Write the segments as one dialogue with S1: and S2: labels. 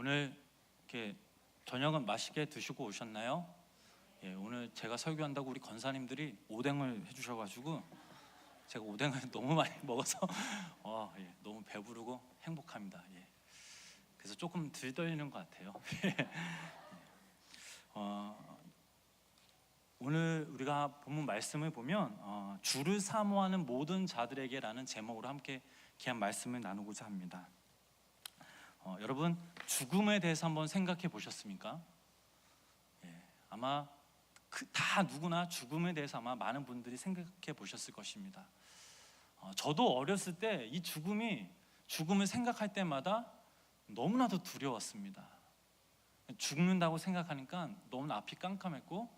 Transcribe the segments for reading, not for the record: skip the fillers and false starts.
S1: 오늘 이렇게 저녁은 맛있게 드시고 오셨나요? 예, 오늘 제가 설교한다고 우리 권사님들이 오뎅을 해주셔가지고 제가 오뎅을 너무 많이 먹어서 너무 배부르고 행복합니다. 예. 그래서 조금 들떠있는 것 같아요. 오늘 우리가 본문 말씀을 보면 주를 사모하는 모든 자들에게라는 제목으로 함께 귀한 말씀을 나누고자 합니다. 여러분, 죽음에 대해서 한번 생각해 보셨습니까? 예, 아마 다 누구나 죽음에 대해서 아마 많은 분들이 생각해 보셨을 것입니다. 저도 어렸을 때 이 죽음을 생각할 때마다 너무나도 두려웠습니다. 죽는다고 생각하니까 너무나 앞이 깜깜했고,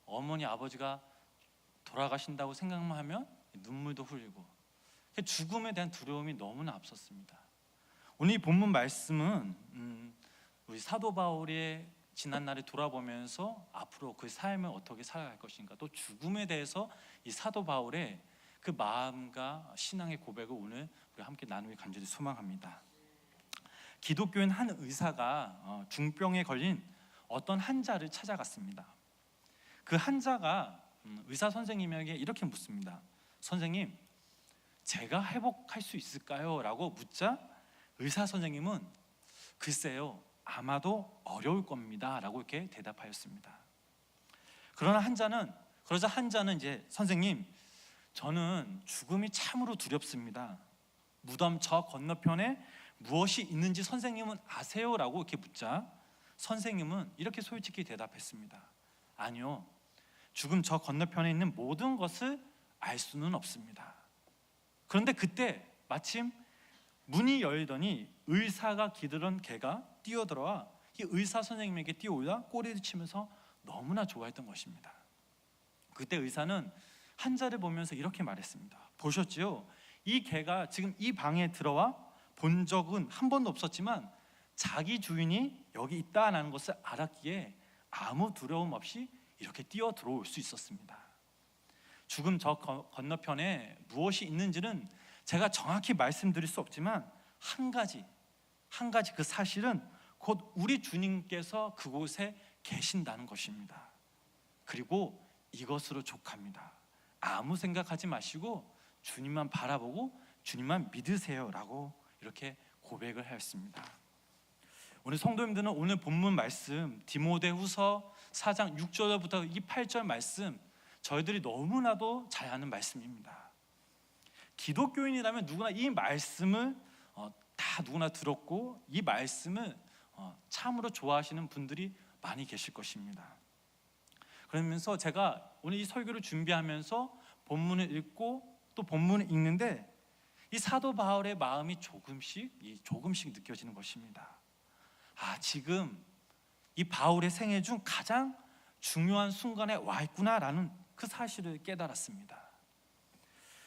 S1: 어머니 아버지가 돌아가신다고 생각만 하면 눈물도 흘리고, 죽음에 대한 두려움이 너무나 앞섰습니다. 오늘 이 본문 말씀은 우리 사도 바울의 지난 날을 돌아보면서 앞으로 그 삶을 어떻게 살아갈 것인가, 또 죽음에 대해서 이 사도 바울의 그 마음과 신앙의 고백을 오늘 우리 함께 나누기 간절히 소망합니다. 기독교인 한 의사가 중병에 걸린 어떤 환자를 찾아갔습니다. 그 환자가 의사 선생님에게 이렇게 묻습니다. 선생님, 제가 회복할 수 있을까요? 라고 묻자 의사 선생님은 글쎄요, 아마도 어려울 겁니다 라고 이렇게 대답하였습니다. 그러자 환자는 이제 선생님, 저는 죽음이 참으로 두렵습니다. 무덤 저 건너편에 무엇이 있는지 선생님은 아세요? 라고 이렇게 묻자 선생님은 이렇게 솔직히 대답했습니다. 아니요, 죽음 저 건너편에 있는 모든 것을 알 수는 없습니다. 그런데 그때 마침 문이 열리더니 의사가 기르던 개가 뛰어들어와 이 의사 선생님에게 뛰어올라 꼬리를 치면서 너무나 좋아했던 것입니다. 그때 의사는 환자를 보면서 이렇게 말했습니다. 보셨지요? 이 개가 지금 이 방에 들어와 본 적은 한 번도 없었지만 자기 주인이 여기 있다는 것을 알았기에 아무 두려움 없이 이렇게 뛰어 들어올 수 있었습니다. 죽음 저 건너편에 무엇이 있는지는 제가 정확히 말씀드릴 수 없지만 한 가지 그 사실은 곧 우리 주님께서 그곳에 계신다는 것입니다. 그리고 이것으로 족합니다. 아무 생각하지 마시고 주님만 바라보고 주님만 믿으세요 라고 이렇게 고백을 하였습니다. 오늘 성도님들은 오늘 본문 말씀 디모데후서 4장 6절부터 이 8절 말씀 저희들이 너무나도 잘 아는 말씀입니다. 기독교인이라면 누구나 이 말씀을 다 누구나 들었고 이 말씀을 참으로 좋아하시는 분들이 많이 계실 것입니다. 그러면서 제가 오늘 이 설교를 준비하면서 본문을 읽고 또 본문을 읽는데 이 사도 바울의 마음이 조금씩 느껴지는 것입니다. 지금 이 바울의 생애 중 가장 중요한 순간에 와 있구나라는 그 사실을 깨달았습니다.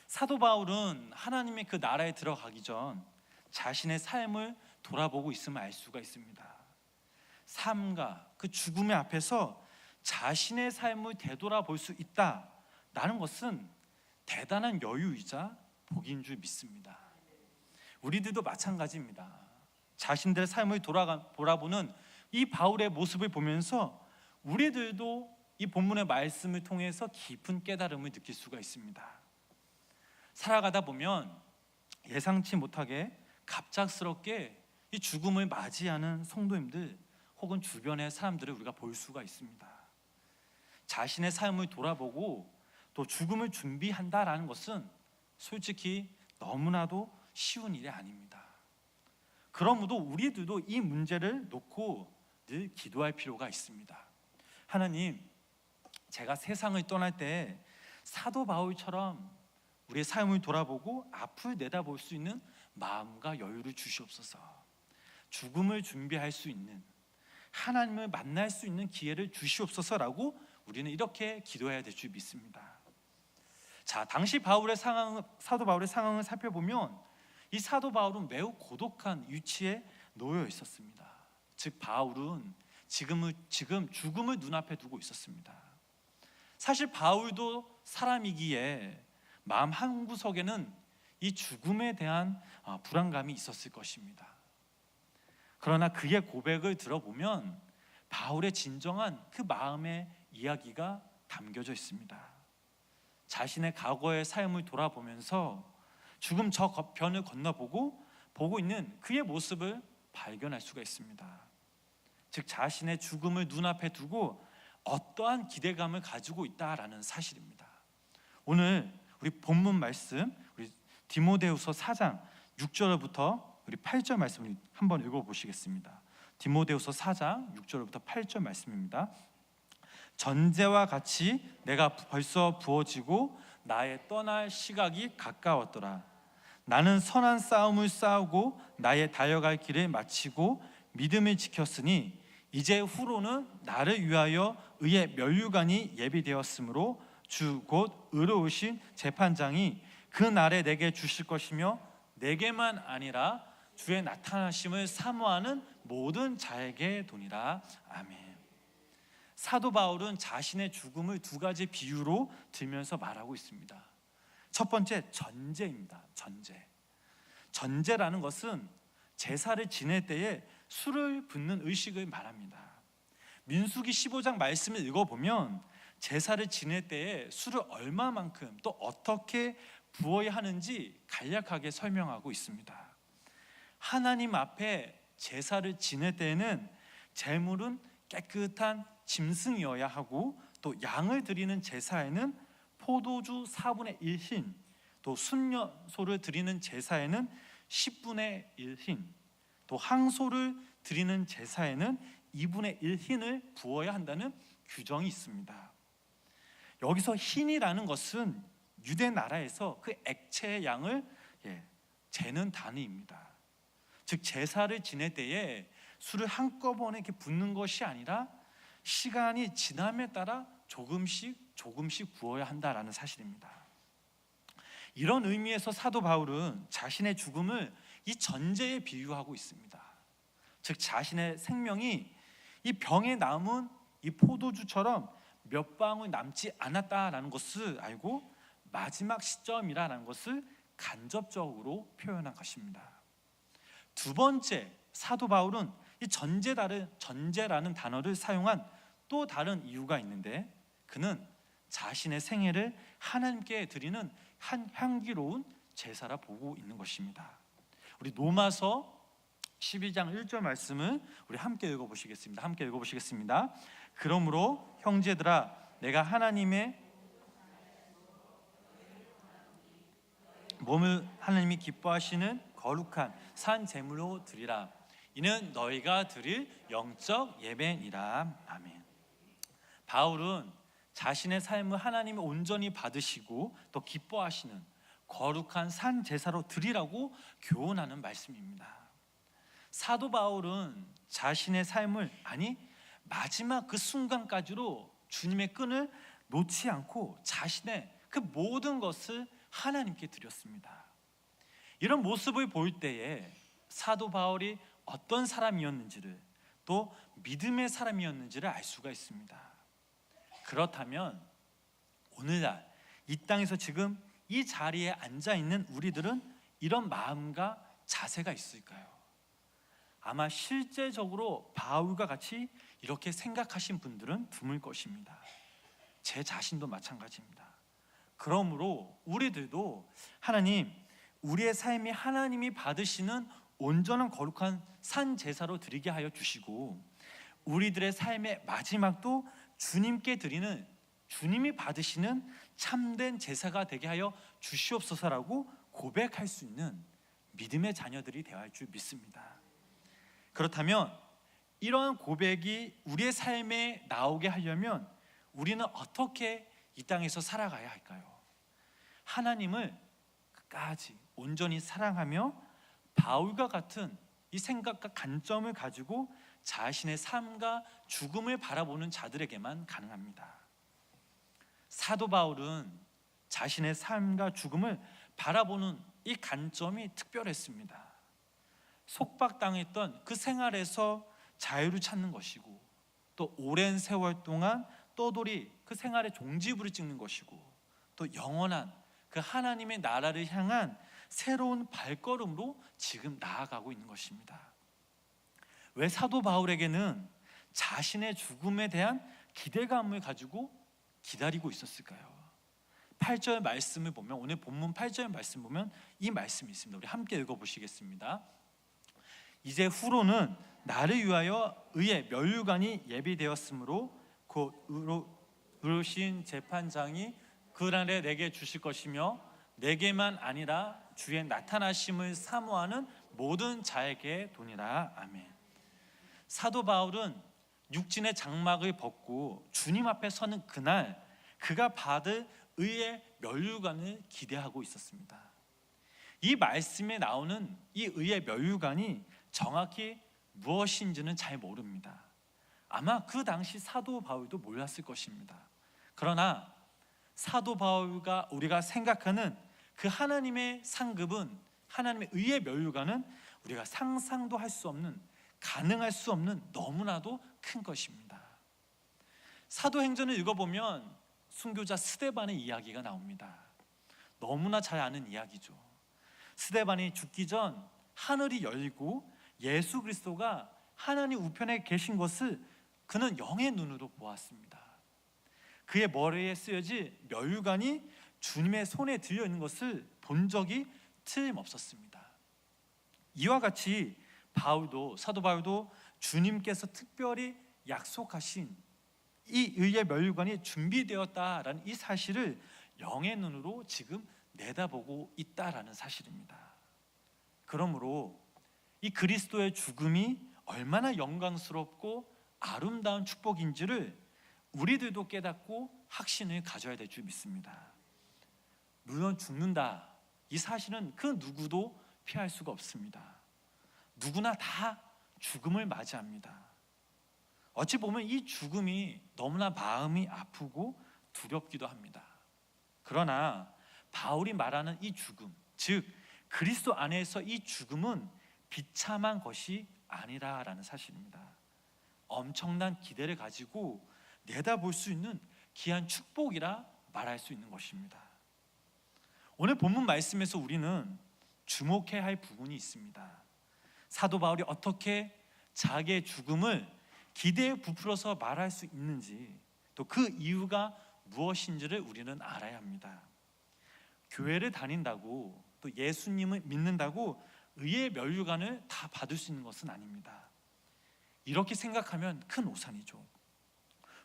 S1: 사도 바울은 하나님의 그 나라에 들어가기 전 자신의 삶을 돌아보고 있음을 알 수가 있습니다. 삶과 그 죽음의 앞에서 자신의 삶을 되돌아볼 수 있다라는 것은 대단한 여유이자 복인 줄 믿습니다. 우리들도 마찬가지입니다. 자신들의 삶을 돌아보는 이 바울의 모습을 보면서 우리들도 이 본문의 말씀을 통해서 깊은 깨달음을 느낄 수가 있습니다. 살아가다 보면 예상치 못하게 갑작스럽게 이 죽음을 맞이하는 성도님들 혹은 주변의 사람들을 우리가 볼 수가 있습니다. 자신의 삶을 돌아보고 또 죽음을 준비한다라는 것은 솔직히 너무나도 쉬운 일이 아닙니다. 그러므로 우리들도 이 문제를 놓고 늘 기도할 필요가 있습니다. 하나님, 제가 세상을 떠날 때 사도 바울처럼 우리의 삶을 돌아보고 앞을 내다볼 수 있는 마음과 여유를 주시옵소서. 죽음을 준비할 수 있는, 하나님을 만날 수 있는 기회를 주시옵소서라고 우리는 이렇게 기도해야 될 줄 믿습니다. 자, 당시 사도 바울의 상황을 살펴보면 이 사도 바울은 매우 고독한 위치에 놓여 있었습니다. 즉 바울은 지금 죽음을 눈앞에 두고 있었습니다. 사실 바울도 사람이기에 마음 한구석에는 이 죽음에 대한 불안감이 있었을 것입니다. 그러나 그의 고백을 들어보면 바울의 진정한 그 마음의 이야기가 담겨져 있습니다. 자신의 과거의 삶을 돌아보면서 죽음 저 변을 건너보고 보고 있는 그의 모습을 발견할 수가 있습니다. 즉 자신의 죽음을 눈앞에 두고 어떠한 기대감을 가지고 있다라는 사실입니다. 오늘 우리 본문 말씀, 우리 디모데후서 4장 6절부터 우리 8절 말씀을 한번 읽어보시겠습니다. 디모데후서 4장 6절부터 8절 말씀입니다. 전제와 같이 내가 벌써 부어지고 나의 떠날 시각이 가까웠더라. 나는 선한 싸움을 싸우고 나의 달려갈 길을 마치고 믿음을 지켰으니 이제 후로는 나를 위하여 의의 면류관이 예비되었으므로 주 곧 의로우신 재판장이 그 날에 내게 주실 것이며 내게만 아니라 주의 나타나심을 사모하는 모든 자에게 도니라. 아멘. 사도 바울은 자신의 죽음을 두 가지 비유로 들면서 말하고 있습니다. 첫 번째, 전제입니다. 전제라는 것은 제사를 지낼 때에 술을 붓는 의식을 말합니다. 민수기 15장 말씀을 읽어보면 제사를 지낼 때에 술을 얼마만큼 또 어떻게 부어야 하는지 간략하게 설명하고 있습니다. 하나님 앞에 제사를 지낼 때에는 제물은 깨끗한 짐승이어야 하고 또 양을 드리는 제사에는 포도주 4분의 1흰, 또 순년소를 드리는 제사에는 10분의 1흰, 또 항소를 드리는 제사에는 2분의 1흰을 부어야 한다는 규정이 있습니다. 여기서 흰이라는 것은 유대 나라에서 그 액체의 양을 재는 단위입니다. 즉 제사를 지낼 때에 술을 한꺼번에 이렇게 붓는 것이 아니라 시간이 지남에 따라 조금씩 부어야 한다라는 사실입니다. 이런 의미에서 사도 바울은 자신의 죽음을 이 전제에 비유하고 있습니다. 즉 자신의 생명이 이 병에 남은 이 포도주처럼 몇 방울 남지 않았다라는 것을 알고 마지막 시점이라는 것을 간접적으로 표현한 것입니다. 두 번째, 사도 바울은 이 전제라는 단어를 사용한 또 다른 이유가 있는데 그는 자신의 생애를 하나님께 드리는 한 향기로운 제사라 보고 있는 것입니다. 우리 로마서 12장 1절 말씀을 우리 함께 읽어보시겠습니다. 그러므로 형제들아 내가 하나님의 몸을 하나님이 기뻐하시는 거룩한 산 제물로 드리라. 이는 너희가 드릴 영적 예배니라. 아멘. 바울은 자신의 삶을 하나님이 온전히 받으시고 또 기뻐하시는 거룩한 산 제사로 드리라고 교훈하는 말씀입니다. 사도 바울은 자신의 삶을 마지막 그 순간까지로 주님의 끈을 놓지 않고 자신의 그 모든 것을 하나님께 드렸습니다. 이런 모습을 볼 때에 사도 바울이 어떤 사람이었는지를 또 믿음의 사람이었는지를 알 수가 있습니다. 그렇다면 오늘날 이 땅에서 지금 이 자리에 앉아 있는 우리들은 이런 마음과 자세가 있을까요? 아마 실제적으로 바울과 같이 이렇게 생각하신 분들은 드물 것입니다. 제 자신도 마찬가지입니다. 그러므로 우리들도 하나님, 우리의 삶이 하나님이 받으시는 온전한 거룩한 산 제사로 드리게 하여 주시고 우리들의 삶의 마지막도 주님께 드리는, 주님이 받으시는 참된 제사가 되게 하여 주시옵소서라고 고백할 수 있는 믿음의 자녀들이 되어야 할 줄 믿습니다. 그렇다면 이러한 고백이 우리의 삶에 나오게 하려면 우리는 어떻게 이 땅에서 살아가야 할까요? 하나님을 끝까지 온전히 사랑하며 바울과 같은 이 생각과 관점을 가지고 자신의 삶과 죽음을 바라보는 자들에게만 가능합니다. 사도 바울은 자신의 삶과 죽음을 바라보는 이 관점이 특별했습니다. 속박당했던 그 생활에서 자유를 찾는 것이고 또 오랜 세월 동안 떠돌이 그 생활의 종지부를 찍는 것이고 또 영원한 그 하나님의 나라를 향한 새로운 발걸음으로 지금 나아가고 있는 것입니다. 왜 사도 바울에게는 자신의 죽음에 대한 기대감을 가지고 기다리고 있었을까요? 8절 말씀을 보면, 오늘 본문 8절 말씀 보면 이 말씀이 있습니다. 우리 함께 읽어보시겠습니다. 이제 후로는 나를 위하여 의의 면류관이 예비되었으므로 곧 의로우신 재판장이 그 날에 내게 주실 것이며 내게만 아니라 주의 나타나심을 사모하는 모든 자에게 도니라. 아멘. 사도 바울은 육신의 장막을 벗고 주님 앞에 서는 그날 그가 받을 의의 면류관을 기대하고 있었습니다. 이 말씀에 나오는 이 의의 면류관이 정확히 무엇인지는 잘 모릅니다. 아마 그 당시 사도 바울도 몰랐을 것입니다. 그러나 사도 바울과 우리가 생각하는 그 하나님의 상급은, 하나님의 의의 면류관은 우리가 상상도 할 수 없는, 가능할 수 없는 너무나도 큰 것입니다. 사도행전을 읽어보면 순교자 스데반의 이야기가 나옵니다. 너무나 잘 아는 이야기죠. 스데반이 죽기 전 하늘이 열리고 예수 그리스도가 하나님 우편에 계신 것을 그는 영의 눈으로 보았습니다. 그의 머리에 쓰여진 면류관이 주님의 손에 들려 있는 것을 본 적이 틀림없었습니다. 이와 같이 사도 바울도 주님께서 특별히 약속하신 이 의의 면류관이 준비되었다라는 이 사실을 영의 눈으로 지금 내다보고 있다라는 사실입니다. 그러므로 이 그리스도의 죽음이 얼마나 영광스럽고 아름다운 축복인지를 우리들도 깨닫고 확신을 가져야 될 줄 믿습니다. 물론 죽는다, 이 사실은 그 누구도 피할 수가 없습니다. 누구나 다 죽음을 맞이합니다. 어찌 보면 이 죽음이 너무나 마음이 아프고 두렵기도 합니다. 그러나 바울이 말하는 이 죽음, 즉 그리스도 안에서 이 죽음은 비참한 것이 아니라라는 사실입니다. 엄청난 기대를 가지고 내다볼 수 있는 귀한 축복이라 말할 수 있는 것입니다. 오늘 본문 말씀에서 우리는 주목해야 할 부분이 있습니다. 사도 바울이 어떻게 자기의 죽음을 기대에 부풀어서 말할 수 있는지, 또 그 이유가 무엇인지를 우리는 알아야 합니다. 교회를 다닌다고, 또 예수님을 믿는다고 의의 면류관을 다 받을 수 있는 것은 아닙니다. 이렇게 생각하면 큰 오산이죠.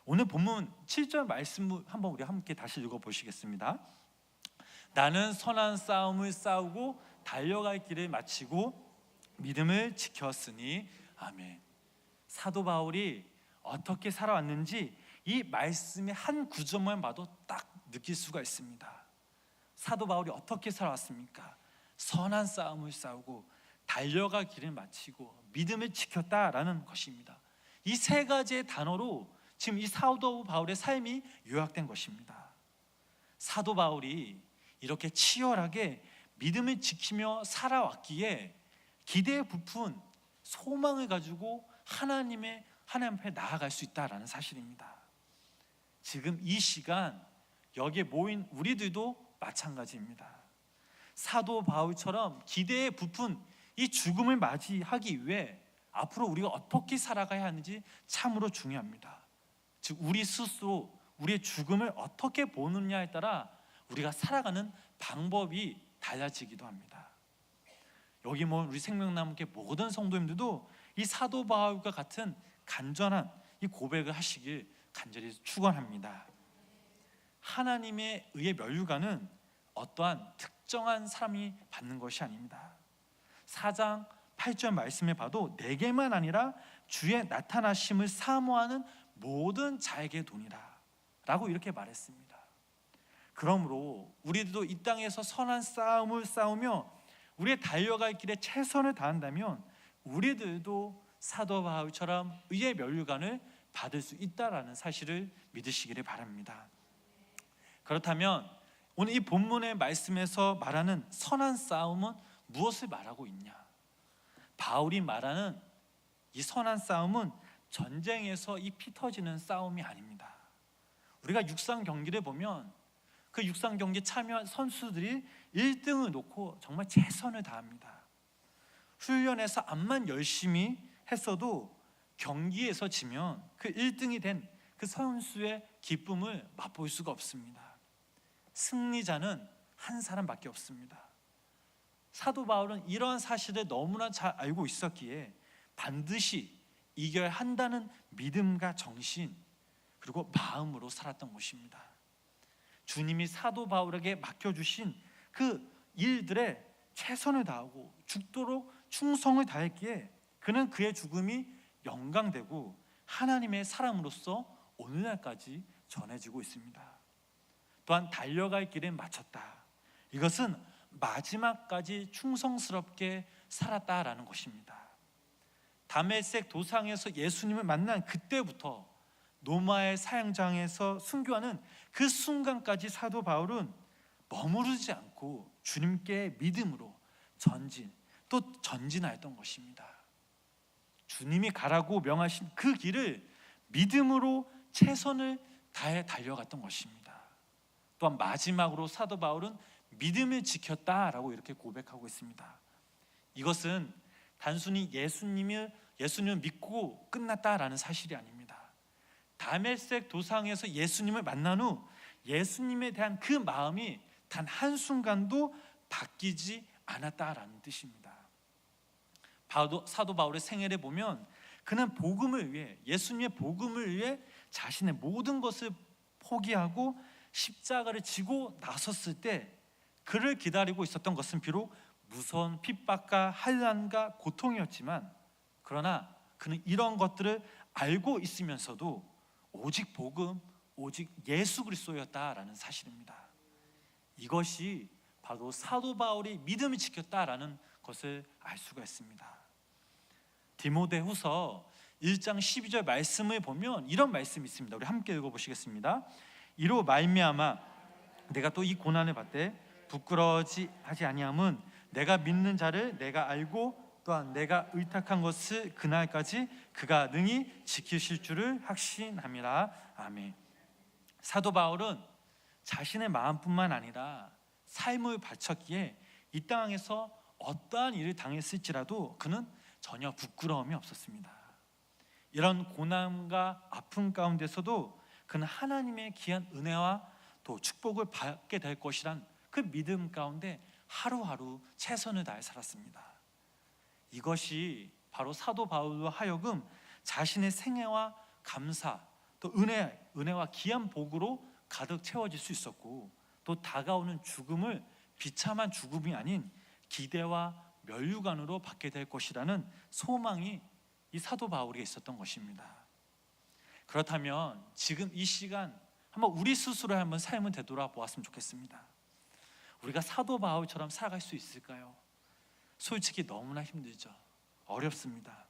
S1: 오늘 본문 7절 말씀 한번 우리 함께 다시 읽어보시겠습니다. 나는 선한 싸움을 싸우고 달려갈 길을 마치고 믿음을 지켰으니. 아멘. 사도 바울이 어떻게 살아왔는지 이 말씀의 한 구절만 봐도 딱 느낄 수가 있습니다. 사도 바울이 어떻게 살아왔습니까? 선한 싸움을 싸우고 달려갈 길을 마치고 믿음을 지켰다라는 것입니다. 이 세 가지의 단어로 지금 이 사도 바울의 삶이 요약된 것입니다. 사도 바울이 이렇게 치열하게 믿음을 지키며 살아왔기에 기대에 부푼 소망을 가지고 하나님 앞에 나아갈 수 있다라는 사실입니다. 지금 이 시간 여기에 모인 우리들도 마찬가지입니다. 사도 바울처럼 기대에 부푼 이 죽음을 맞이하기 위해 앞으로 우리가 어떻게 살아가야 하는지 참으로 중요합니다. 즉 우리 스스로 우리의 죽음을 어떻게 보느냐에 따라 우리가 살아가는 방법이 달라지기도 합니다. 여기 우리 생명나무교회 모든 성도님들도 이 사도 바울과 같은 간절한 이 고백을 하시길 간절히 축원합니다. 하나님의 의의 면류관은 어떠한 특정한 사람이 받는 것이 아닙니다. 4장 8절 말씀에 봐도 내게만 아니라 주의 나타나심을 사모하는 모든 자에게 도니라 라고 이렇게 말했습니다. 그러므로 우리들도 이 땅에서 선한 싸움을 싸우며 우리의 달려갈 길에 최선을 다한다면 우리들도 사도 바울처럼 의의 면류관을 받을 수 있다라는 사실을 믿으시기를 바랍니다. 그렇다면 오늘 이 본문의 말씀에서 말하는 선한 싸움은 무엇을 말하고 있냐? 바울이 말하는 이 선한 싸움은 전쟁에서 이 피 터지는 싸움이 아닙니다. 우리가 육상 경기를 보면 그 육상 경기에 참여한 선수들이 1등을 놓고 정말 최선을 다합니다. 훈련에서 암만 열심히 했어도 경기에서 지면 그 1등이 된 그 선수의 기쁨을 맛볼 수가 없습니다. 승리자는 한 사람밖에 없습니다. 사도 바울은 이러한 사실을 너무나 잘 알고 있었기에 반드시 이겨야 한다는 믿음과 정신, 그리고 마음으로 살았던 것입니다. 주님이 사도 바울에게 맡겨주신 그 일들에 최선을 다하고 죽도록 충성을 다했기에 그는 그의 죽음이 영광되고 하나님의 사람으로서 오늘날까지 전해지고 있습니다. 또한 달려갈 길에 마쳤다. 이것은 마지막까지 충성스럽게 살았다라는 것입니다. 다메섹 도상에서 예수님을 만난 그때부터 로마의 사형장에서 순교하는 그 순간까지 사도 바울은 머무르지 않고 주님께 믿음으로 전진하였던 것입니다. 주님이 가라고 명하신 그 길을 믿음으로 최선을 다해 달려갔던 것입니다. 또한 마지막으로 사도 바울은 믿음을 지켰다라고 이렇게 고백하고 있습니다. 이것은 단순히 예수님을 믿고 끝났다라는 사실이 아닙니다. 다메섹 도상에서 예수님을 만난 후 예수님에 대한 그 마음이 단 한순간도 바뀌지 않았다라는 뜻입니다. 사도 바울의 생애를 보면 그는 복음을 위해, 예수님의 복음을 위해 자신의 모든 것을 포기하고 십자가를 지고 나섰을 때 그를 기다리고 있었던 것은 비록 무서운 핍박과 환난과 고통이었지만, 그러나 그는 이런 것들을 알고 있으면서도 오직 복음, 오직 예수 그리스도였다라는 사실입니다. 이것이 바로 사도 바울이 믿음을 지켰다라는 것을 알 수가 있습니다. 디모데후서 1장 12절 말씀을 보면 이런 말씀이 있습니다. 우리 함께 읽어보시겠습니다. 이로 말미암아 내가 또 이 고난을 받되 부끄러워하지 아니함은 내가 믿는 자를 내가 알고 또한 내가 의탁한 것을 그날까지 그가 능히 지키실 줄을 확신함이라. 아멘. 사도 바울은 자신의 마음뿐만 아니라 삶을 바쳤기에 이 땅에서 어떠한 일을 당했을지라도 그는 전혀 부끄러움이 없었습니다. 이런 고난과 아픔 가운데서도 그는 하나님의 귀한 은혜와 또 축복을 받게 될 것이란 그 믿음 가운데 하루하루 최선을 다해 살았습니다. 이것이 바로 사도 바울로 하여금 자신의 생애와 감사, 또 은혜와 귀한 복으로 가득 채워질 수 있었고, 또 다가오는 죽음을 비참한 죽음이 아닌 기대와 면류관으로 받게 될 것이라는 소망이 이 사도 바울에게 있었던 것입니다. 그렇다면 지금 이 시간 한번 우리 스스로의 한번 삶을 되돌아보았으면 좋겠습니다. 우리가 사도 바울처럼 살아갈 수 있을까요? 솔직히 너무나 힘들죠. 어렵습니다.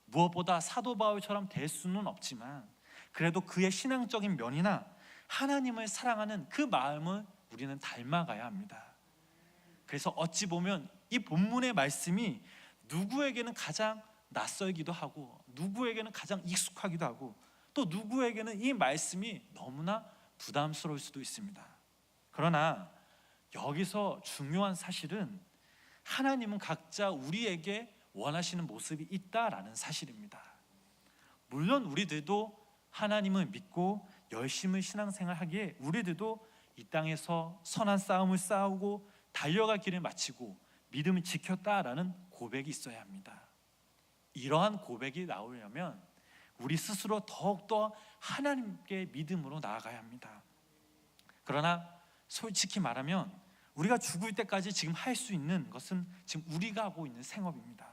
S1: 무엇보다 사도 바울처럼 될 수는 없지만 그래도 그의 신앙적인 면이나 하나님을 사랑하는 그 마음을 우리는 닮아가야 합니다. 그래서 어찌 보면 이 본문의 말씀이 누구에게는 가장 낯설기도 하고 누구에게는 가장 익숙하기도 하고 또 누구에게는 이 말씀이 너무나 부담스러울 수도 있습니다. 그러나 여기서 중요한 사실은 하나님은 각자 우리에게 원하시는 모습이 있다라는 사실입니다. 물론 우리들도 하나님을 믿고 열심히 신앙생활하기에 우리들도 이 땅에서 선한 싸움을 싸우고 달려갈 길을 마치고 믿음을 지켰다라는 고백이 있어야 합니다. 이러한 고백이 나오려면 우리 스스로 더욱더 하나님께 믿음으로 나아가야 합니다. 그러나 솔직히 말하면 우리가 죽을 때까지 지금 할 수 있는 것은 지금 우리가 하고 있는 생업입니다.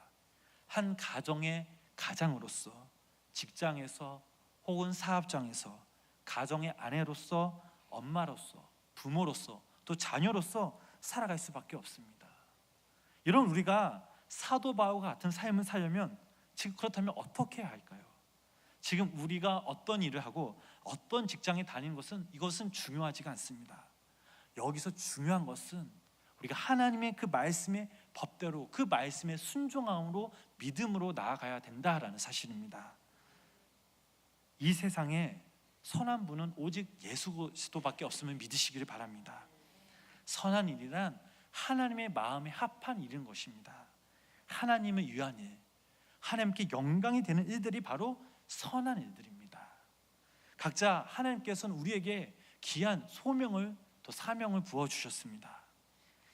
S1: 한 가정의 가장으로서, 직장에서 혹은 사업장에서, 가정의 아내로서, 엄마로서, 부모로서, 또 자녀로서 살아갈 수밖에 없습니다. 이런 우리가 사도 바울과 같은 삶을 살려면 지금 그렇다면 어떻게 해야 할까요? 지금 우리가 어떤 일을 하고 어떤 직장에 다니는 것은 이것은 중요하지가 않습니다. 여기서 중요한 것은 우리가 하나님의 그 말씀의 법대로 그 말씀의 순종함으로 믿음으로 나아가야 된다라는 사실입니다. 이 세상에 선한 분은 오직 예수 그리스도밖에 없음을 믿으시기를 바랍니다. 선한 일이란 하나님의 마음에 합한 일인 것입니다. 하나님을 위한 일, 하나님께 영광이 되는 일들이 바로 선한 일들입니다. 각자 하나님께서는 우리에게 귀한 소명을 또 사명을 부어주셨습니다.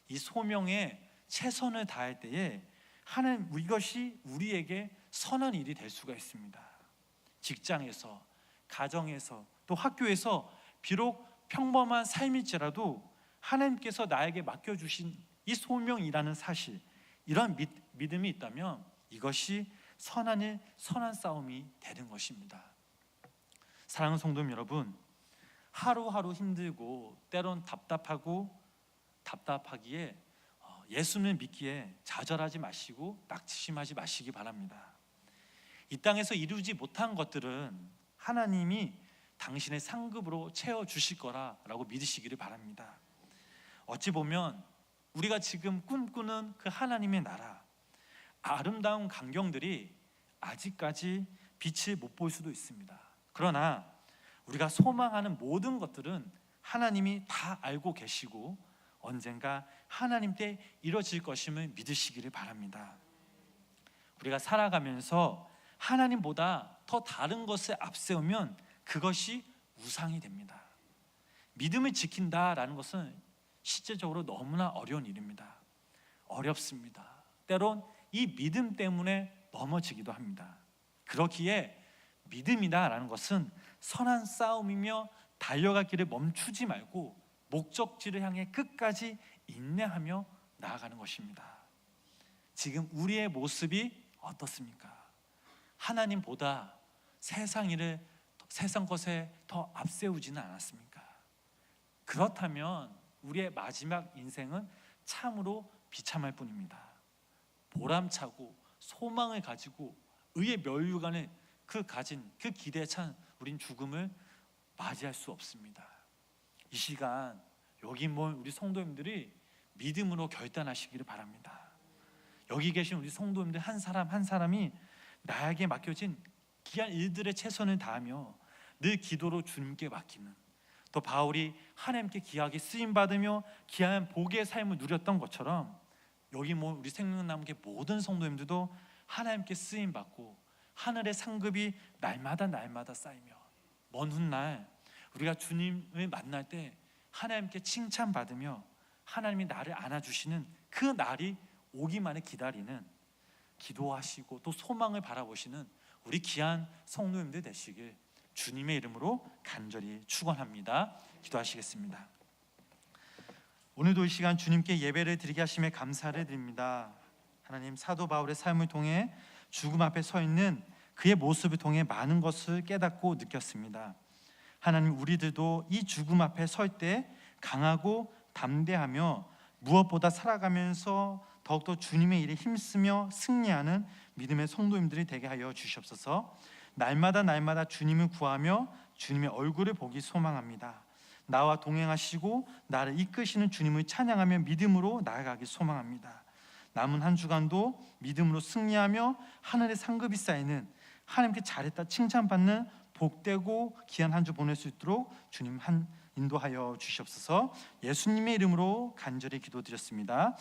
S1: 이 소명에 최선을 다할 때에 하나님, 이것이 우리에게 선한 일이 될 수가 있습니다. 직장에서, 가정에서, 또 학교에서 비록 평범한 삶일지라도 하나님께서 나에게 맡겨주신 이 소명이라는 사실, 이러한 믿음이 있다면 이것이 선한 일, 선한 싸움이 되는 것입니다. 사랑하는 성도 여러분, 하루하루 힘들고 때론 답답하기에 예수님을 믿기에 좌절하지 마시고 낙심하지 마시기 바랍니다. 이 땅에서 이루지 못한 것들은 하나님이 당신의 상급으로 채워주실 거라고 믿으시기를 바랍니다. 어찌 보면 우리가 지금 꿈꾸는 그 하나님의 나라, 아름다운 광경들이 아직까지 빛을 못 볼 수도 있습니다. 그러나 우리가 소망하는 모든 것들은 하나님이 다 알고 계시고 언젠가 하나님 때 이루어질 것임을 믿으시기를 바랍니다. 우리가 살아가면서 하나님보다 더 다른 것을 앞세우면 그것이 우상이 됩니다. 믿음을 지킨다라는 것은 실제적으로 너무나 어려운 일입니다. 어렵습니다. 때론 이 믿음 때문에 넘어지기도 합니다. 그렇기에 믿음이다라는 것은 선한 싸움이며 달려갈 길을 멈추지 말고 목적지를 향해 끝까지 인내하며 나아가는 것입니다. 지금 우리의 모습이 어떻습니까? 하나님보다 세상 것에 더 앞세우지는 않았습니까? 그렇다면 우리의 마지막 인생은 참으로 비참할 뿐입니다. 보람차고 소망을 가지고 의의 멸류관을 가진 그 기대에 찬 우린 죽음을 맞이할 수 없습니다. 이 시간 여기 모인 우리 성도님들이 믿음으로 결단하시기를 바랍니다. 여기 계신 우리 성도님들 한 사람 한 사람이 나에게 맡겨진 귀한 일들에 최선을 다하며 늘 기도로 주님께 맡기는, 또 바울이 하나님께 귀하게 쓰임받으며 귀한 복의 삶을 누렸던 것처럼 여기 모인 우리 생명나무의 모든 성도님들도 하나님께 쓰임받고 하늘의 상급이 날마다 쌓이며 먼 훗날 우리가 주님을 만날 때 하나님께 칭찬받으며 하나님이 나를 안아주시는 그 날이 오기만을 기다리는, 기도하시고 또 소망을 바라보시는 우리 귀한 성도님들 되시길 주님의 이름으로 간절히 축원합니다. 기도하시겠습니다. 오늘도 이 시간 주님께 예배를 드리게 하심에 감사를 드립니다. 하나님, 사도 바울의 삶을 통해 죽음 앞에 서 있는 그의 모습을 통해 많은 것을 깨닫고 느꼈습니다. 하나님, 우리들도 이 죽음 앞에 설 때 강하고 담대하며 무엇보다 살아가면서 더욱더 주님의 일에 힘쓰며 승리하는 믿음의 성도님들이 되게 하여 주시옵소서. 날마다 주님을 구하며 주님의 얼굴을 보기 소망합니다. 나와 동행하시고 나를 이끄시는 주님을 찬양하며 믿음으로 나아가기 소망합니다. 남은 한 주간도 믿음으로 승리하며 하늘의 상급이 쌓이는, 하나님께 잘했다 칭찬받는 복되고 귀한 한 주 보낼 수 있도록 주님 인도하여 주시옵소서. 예수님의 이름으로 간절히 기도드렸습니다.